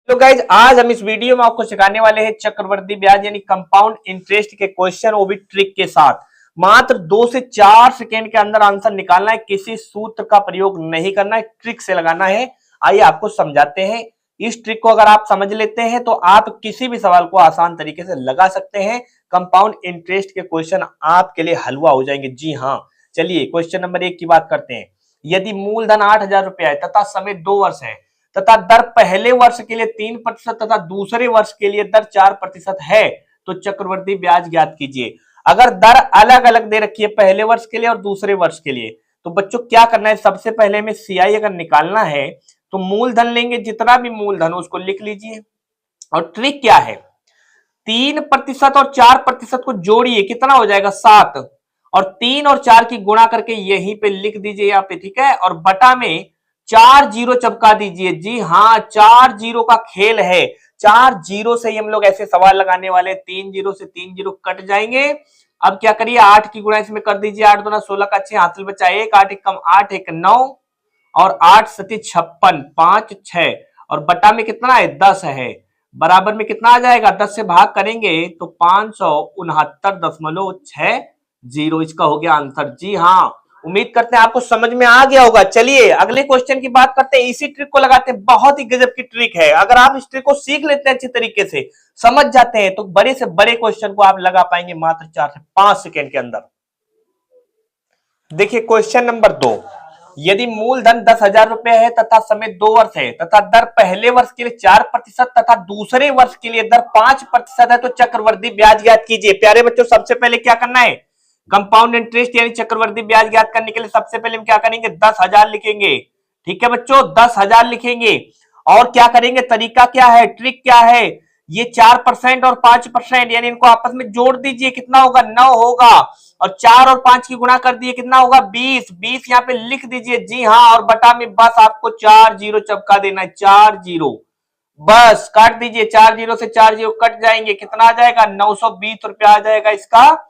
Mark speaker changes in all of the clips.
Speaker 1: तो गाइज आज हम इस वीडियो में आपको सिखाने वाले हैं चक्रवृद्धि ब्याज यानी कंपाउंड इंटरेस्ट के क्वेश्चन, वो भी ट्रिक के साथ। मात्र 2 से 4 सेकेंड के अंदर आंसर निकालना है, किसी सूत्र का प्रयोग नहीं करना है, ट्रिक से लगाना है। आइए आपको समझाते हैं। इस ट्रिक को अगर आप समझ लेते हैं तो आप किसी भी सवाल को आसान तरीके से लगा सकते हैं। कंपाउंड इंटरेस्ट के क्वेश्चन आपके लिए हलवा हो जाएंगे। जी हाँ, चलिए क्वेश्चन नंबर 1 की बात करते हैं। यदि मूलधन 8,000 रुपया है तथा समय 2 वर्ष है तथा दर पहले वर्ष के लिए 3% तथा दूसरे वर्ष के लिए दर 4% है तो चक्रवृद्धि ब्याज ज्ञात कीजिए। अगर दर अलग अलग दे रखी है पहले वर्ष के लिए और दूसरे वर्ष के लिए, तो बच्चों क्या करना है, सबसे पहले हमें सीआई अगर निकालना है तो मूलधन लेंगे, जितना भी मूलधन हो उसको लिख लीजिए। और ट्रिक क्या है, 3% और 4% को जोड़िए, कितना हो जाएगा 7, और 3 और 4 की गुणा करके यहीं पे लिख दीजिए यहाँ पे, ठीक है। और बटा में 4 जीरो चिपका दीजिए। जी हाँ, 4 जीरो का खेल है। 4 जीरो से ही हम लोग ऐसे सवाल लगाने वाले, 3 जीरो से 3 जीरो कट जाएंगे। अब क्या करिए, 8 की गुणा इसमें कर दीजिए, 8 दूना 16 का 6, हासिल बचा 1, 8 एक कम 8 एक 9, और 8 सती 56, 5 6, और बटा में कितना है 10 है। बराबर में कितना आ जाएगा, 10 से भाग करेंगे तो 569.60, इसका हो गया आंसर। जी हाँ, उम्मीद करते हैं आपको समझ में आ गया होगा। चलिए अगले क्वेश्चन की बात करते हैं। इसी ट्रिक को लगाते हैं, बहुत ही गजब की ट्रिक है। अगर आप इस ट्रिक को सीख लेते हैं, अच्छी तरीके से समझ जाते हैं, तो बड़े से बड़े क्वेश्चन को आप लगा पाएंगे मात्र 4 से 5 सेकेंड के अंदर। देखिए क्वेश्चन नंबर 2। यदि मूलधन 10,000 रुपए है तथा समय 2 वर्ष है तथा दर पहले वर्ष के लिए 4% तथा दूसरे वर्ष के लिए दर 5% है तो चक्रवृद्धि ब्याज ज्ञात कीजिए। प्यारे बच्चों, सबसे पहले क्या करना है, कंपाउंड इंटरेस्ट यानी चक्रवृद्धि ब्याज ज्ञात करने के लिए सबसे पहले हम क्या करेंगे, 10,000 लिखेंगे। ठीक है बच्चों, 10,000 लिखेंगे। और क्या करेंगे, तरीका क्या है, ट्रिक क्या है, ये 4% और 5% यानी इनको आपस में जोड़ दीजिए, कितना होगा 9 होगा। और 4 और 5 की गुणा कर दिए, कितना होगा 20, 20 यहाँ पे लिख दीजिए। जी हाँ, और बटा में बस आपको 4 जीरो चपका देना है, 4 जीरो, बस काट दीजिए। 4 जीरो से 4 जीरो कट जाएंगे, कितना आ जाएगा 920 रुपया आ जाएगा इसका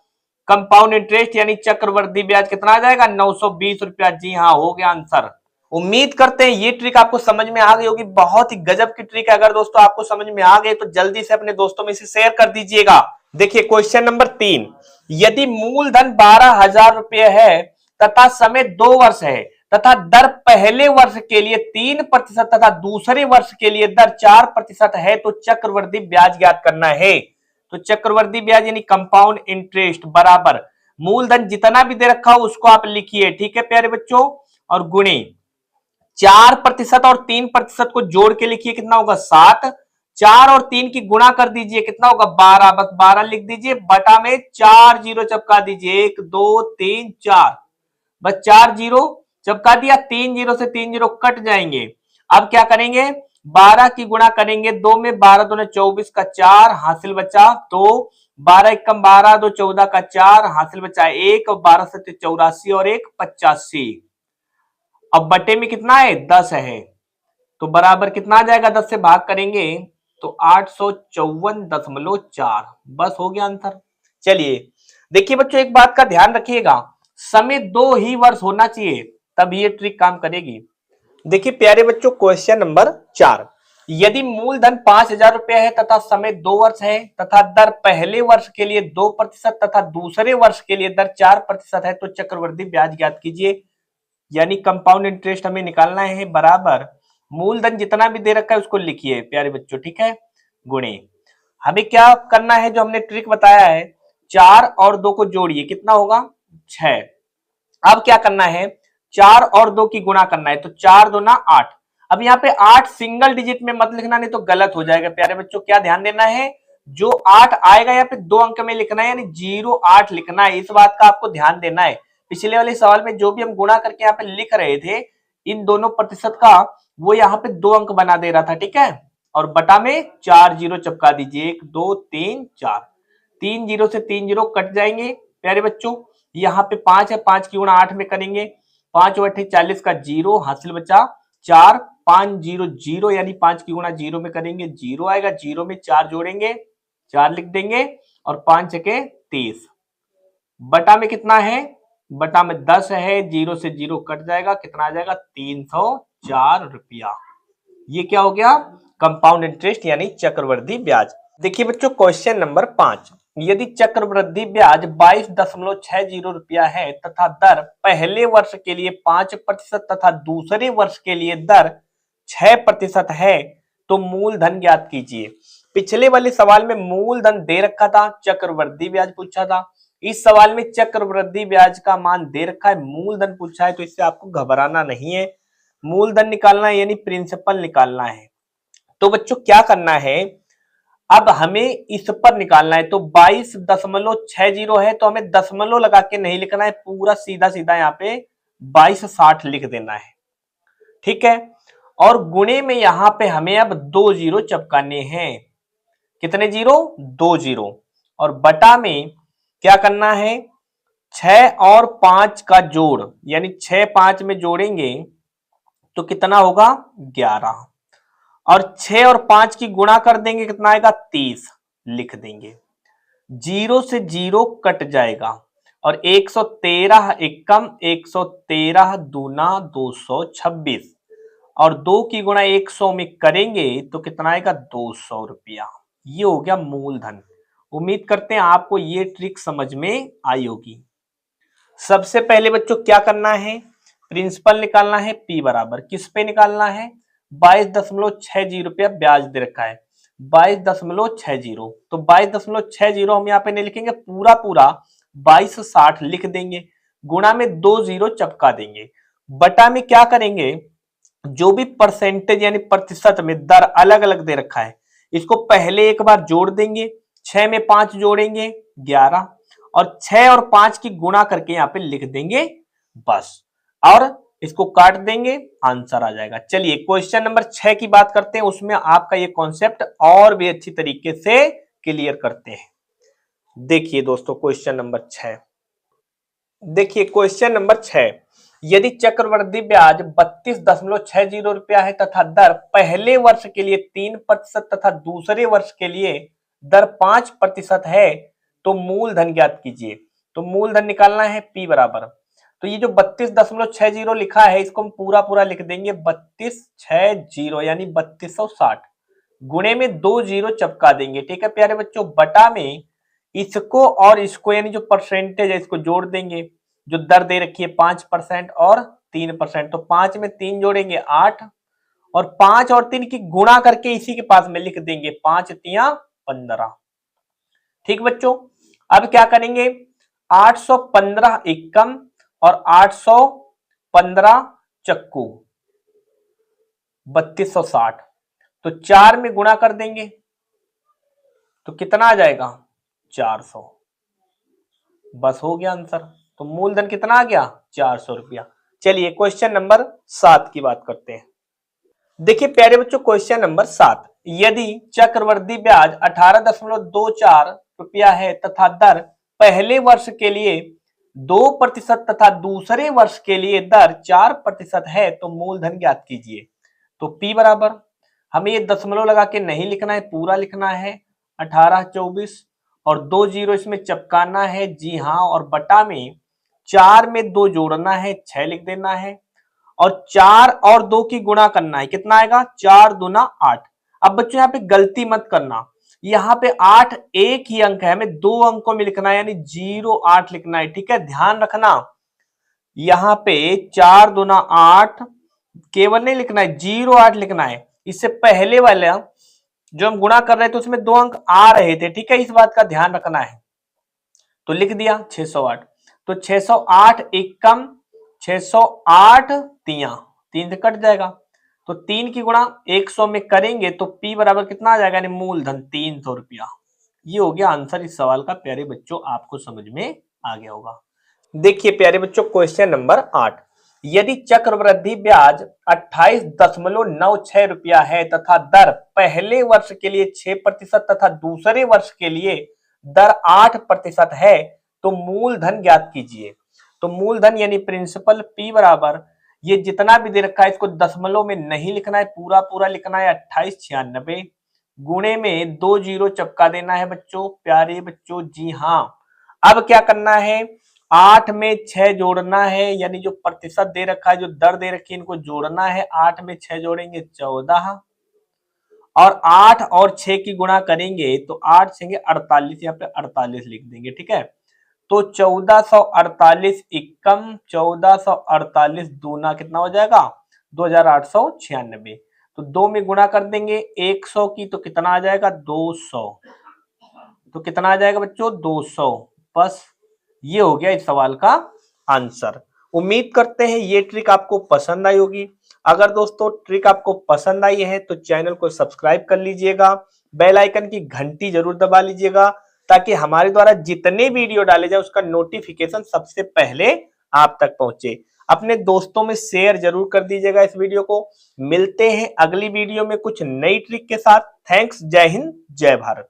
Speaker 1: कंपाउंड इंटरेस्ट यानी चक्रवृद्धि ब्याज। कितना आ जाएगा 920 रुपया। जी हाँ, हो गया आंसर। उम्मीद करते हैं ये ट्रिक आपको समझ में आ गई होगी। बहुत ही गजब की ट्रिक है। अगर दोस्तों आपको समझ में आ गए तो जल्दी से अपने दोस्तों में इसे शेयर कर दीजिएगा। देखिए क्वेश्चन नंबर 3। यदि मूलधन 12,000 रुपये है तथा समय 2 वर्ष है तथा दर पहले वर्ष के लिए 3% तथा दूसरे वर्ष के लिए दर 4% है तो चक्रवृद्धि ब्याज ज्ञात करना है। तो चक्रवृद्धि ब्याज यानी कंपाउंड इंटरेस्ट बराबर मूलधन जितना भी दे रखा हो उसको आप लिखिए, ठीक है प्यारे बच्चों, और गुणे 4% और 3% को जोड़ के लिखिए, कितना होगा 7, 4 और 3 की गुणा कर दीजिए, कितना होगा 12, बस 12 लिख दीजिए। बटा में 4 जीरो चपका दीजिए, 1 2 3 4, बस 4 जीरो चपका दिया। 3 जीरो से 3 जीरो कट जाएंगे। अब क्या करेंगे, 12 की गुणा करेंगे 2 में, 12 दूने 24 का 4, हासिल बचा 2, 12 एक कम 12, 2 14 का 4, हासिल बचा 1, और 12 से 84 और 1 85। अब बटे में कितना है 10 है, तो बराबर कितना आ जाएगा, 10 से भाग करेंगे तो 854.4, बस हो गया आंसर। चलिए देखिए बच्चों, एक बात का ध्यान रखिएगा, समय 2 ही वर्ष होना चाहिए तब ये ट्रिक काम करेगी। देखिए प्यारे बच्चों, क्वेश्चन नंबर 4। यदि मूलधन 5,000 रुपया है तथा समय 2 वर्ष है तथा दर पहले वर्ष के लिए 2% तथा दूसरे वर्ष के लिए दर 4% है तो चक्रवृद्धि ब्याज ज्ञात कीजिए। यानी कंपाउंड इंटरेस्ट हमें निकालना है बराबर मूलधन जितना भी दे रखा है उसको लिखिए प्यारे बच्चों, ठीक है, गुणे हमें क्या करना है, जो हमने ट्रिक बताया है, 4 और 2 को जोड़िए, कितना होगा 6। अब क्या करना है, 4 और 2 की गुणा करना है, तो 4 दूना 8। अब यहाँ पे 8 सिंगल डिजिट में मत लिखना, नहीं तो गलत हो जाएगा। प्यारे बच्चों क्या ध्यान देना है, जो 8 आएगा यहाँ पे 2 अंक में लिखना है, यानी 08 लिखना है। इस बात का आपको ध्यान देना है। पिछले वाले सवाल में जो भी हम गुणा करके यहाँ पे लिख रहे थे इन दोनों प्रतिशत का, वो यहाँ पे 2 अंक बना दे रहा था, ठीक है। और बटा में 4 जीरो चपका दीजिए, 1 2 3 4, 3 जीरो से 3 जीरो कट जाएंगे प्यारे बच्चों। यहाँ पे 5 है, 5 की गुणा 8 में करेंगे, 5 8 40 का 0, हासिल बचा 4, 5 0 0 यानी 5 की गुणा 0 में करेंगे 0 आएगा, 0 में 4 जोड़ेंगे, 4 लिख देंगे, और 5 छके 30। बटा में कितना है, बटा में 10 है, 0 से 0 कट जाएगा, कितना आ जाएगा 304 रुपया। ये क्या हो गया, कंपाउंड इंटरेस्ट यानी चक्रवृद्धि ब्याज। देखिए बच्चों क्वेश्चन नंबर 5, यदि चक्रवृद्धि ब्याज 22.60 रुपया है तथा दर पहले वर्ष के लिए 5% तथा दूसरे वर्ष के लिए दर 6% है तो मूलधन ज्ञात कीजिए। पिछले वाले सवाल में मूलधन दे रखा था, चक्रवृद्धि ब्याज पूछा था। इस सवाल में चक्रवृद्धि ब्याज का मान दे रखा है, मूलधन पूछा है, तो इससे आपको घबराना नहीं है। मूलधन निकालना है यानी प्रिंसिपल निकालना है। तो बच्चों क्या करना है, अब हमें इस पर निकालना है। तो 22.60 है तो हमें दशमलव लगा के नहीं लिखना है, पूरा सीधा सीधा यहाँ पे 2260 लिख देना है, ठीक है। और गुणे में यहां पे हमें अब 2 जीरो चिपकाने हैं। कितने जीरो? 2 जीरो। और बटा में क्या करना है, 6 और 5 का जोड़, यानी 6 5 में जोड़ेंगे तो कितना होगा? 11। और 6 और 5 की गुणा कर देंगे, कितना आएगा? 30 लिख देंगे। जीरो से जीरो कट जाएगा और 113 एकम 113 दूना 226 और 2 की गुणा 100 में करेंगे तो कितना आएगा? 200 रुपया। ये हो गया मूलधन। उम्मीद करते हैं आपको ये ट्रिक समझ में आई होगी। सबसे पहले बच्चों क्या करना है, प्रिंसिपल निकालना है। P बराबर किस पे निकालना है? 22.60 रुपया ब्याज दे रखा है, 22.60। तो 22.60 हम यहाँ पे नहीं लिखेंगे, पूरा पूरा 2260 लिख देंगे। गुणा में 2 जीरो चपका देंगे। बटा में क्या करेंगे, जो भी परसेंटेज यानी प्रतिशत में दर अलग अलग दे रखा है, इसको पहले एक बार जोड़ देंगे। 6 में 5 जोड़ेंगे 11 और 6 और 5 की गुणा करके यहां पे लिख देंगे बस, और इसको काट देंगे, आंसर आ जाएगा। चलिए क्वेश्चन नंबर 6 की बात करते हैं, उसमें आपका ये कॉन्सेप्ट और भी अच्छी तरीके से क्लियर करते हैं। देखिए दोस्तों क्वेश्चन नंबर 6, देखिए क्वेश्चन नंबर 6, यदि चक्रवृद्धि ब्याज 32.60 रुपया है तथा दर पहले वर्ष के लिए 3% तथा दूसरे वर्ष के लिए दर 5% है तो मूलधन ज्ञात कीजिए। तो मूलधन निकालना है P बराबर, तो ये जो 32.60 लिखा है इसको हम पूरा पूरा लिख देंगे 3260 यानी 3260, गुणे में 2 जीरो चपका देंगे, ठीक है प्यारे बच्चों। बटा में इसको और इसको यानी जो परसेंटेज है इसको जोड़ देंगे। जो दर दे रखी है 5% और 3%, तो 5 में 3 जोड़ेंगे 8 और 5 और 3 की गुणा करके इसी के पास में लिख देंगे 5 तिया 15। ठीक बच्चों, अब क्या करेंगे, 815 एकम और 815 चक्कू 3260, तो 4 में गुणा कर देंगे तो कितना आ जाएगा? 400। बस हो गया आंसर। तो मूलधन कितना आ गया? 400 रुपया। चलिए क्वेश्चन नंबर 7 की बात करते हैं। देखिए प्यारे बच्चों क्वेश्चन नंबर 7, यदि चक्रवृद्धि ब्याज 18.24 रुपया है तथा दर पहले वर्ष के लिए 2% तथा दूसरे वर्ष के लिए दर 4% है तो मूलधन ज्ञात कीजिए। तो P बराबर, हमें ये दशमलव लगा के नहीं लिखना है, पूरा लिखना है 1824 और 2 जीरो इसमें चपकाना है, जी हाँ, और बटा में 4 में 2 जोड़ना है 6 लिख देना है और 4 और 2 की गुणा करना है, कितना आएगा? 4 दूना 8। अब बच्चों यहाँ पे गलती मत करना, यहाँ पे 8 एक ही अंक है, हमें 2 अंकों में लिखना है यानी 08 लिखना है, ठीक है, ध्यान रखना। यहाँ पे 4 दूना 8 केवल नहीं लिखना है, 08 लिखना है। इससे पहले वाला जो हम गुणा कर रहे थे उसमें 2 अंक आ रहे थे, ठीक है, इस बात का ध्यान रखना है। तो लिख दिया 608, तो 608 एकम 608 तिया 3 से कट जाएगा, तो 3 की गुणा 100 में करेंगे तो P बराबर कितना आ जाएगा, यानी मूलधन 300 रुपया। ये हो गया आंसर इस सवाल का। प्यारे बच्चों आपको समझ में आ गया होगा। देखिए प्यारे बच्चों क्वेश्चन नंबर 8, यदि चक्रवृद्धि ब्याज 28.96 रुपया है तथा दर पहले वर्ष के लिए 6% तथा दूसरे वर्ष के लिए दर 8% है तो मूलधन ज्ञात कीजिए। तो मूलधन यानी प्रिंसिपल P बराबर, ये जितना भी दे रखा है इसको दशमलव में नहीं लिखना है, पूरा पूरा लिखना है 2896, गुणे में 2 जीरो चपका देना है बच्चों, प्यारे बच्चों, जी हाँ। अब क्या करना है, 8 में 6 जोड़ना है, यानी जो प्रतिशत दे रखा है, जो दर दे रखी है, इनको जोड़ना है। 8 में 6 जोड़ेंगे 14 और 8 और 6 की गुणा करेंगे तो 8 6 48, यहाँ पे 48 लिख देंगे, ठीक है। तो 1448 एकम 1448 दूना कितना हो जाएगा 2896। तो 2 में गुणा कर देंगे 100 की तो कितना आ जाएगा 200। तो कितना आ जाएगा बच्चों 200। बस ये हो गया इस सवाल का आंसर। उम्मीद करते हैं ये ट्रिक आपको पसंद आई होगी। अगर दोस्तों ट्रिक आपको पसंद आई है तो चैनल को सब्सक्राइब कर लीजिएगा, बेल आइकन की घंटी जरूर दबा लीजिएगा ताकि हमारे द्वारा जितने वीडियो डाले जाए उसका नोटिफिकेशन सबसे पहले आप तक पहुंचे। अपने दोस्तों में शेयर जरूर कर दीजिएगा इस वीडियो को। मिलते हैं अगली वीडियो में कुछ नई ट्रिक के साथ। थैंक्स, जय हिंद, जय भारत।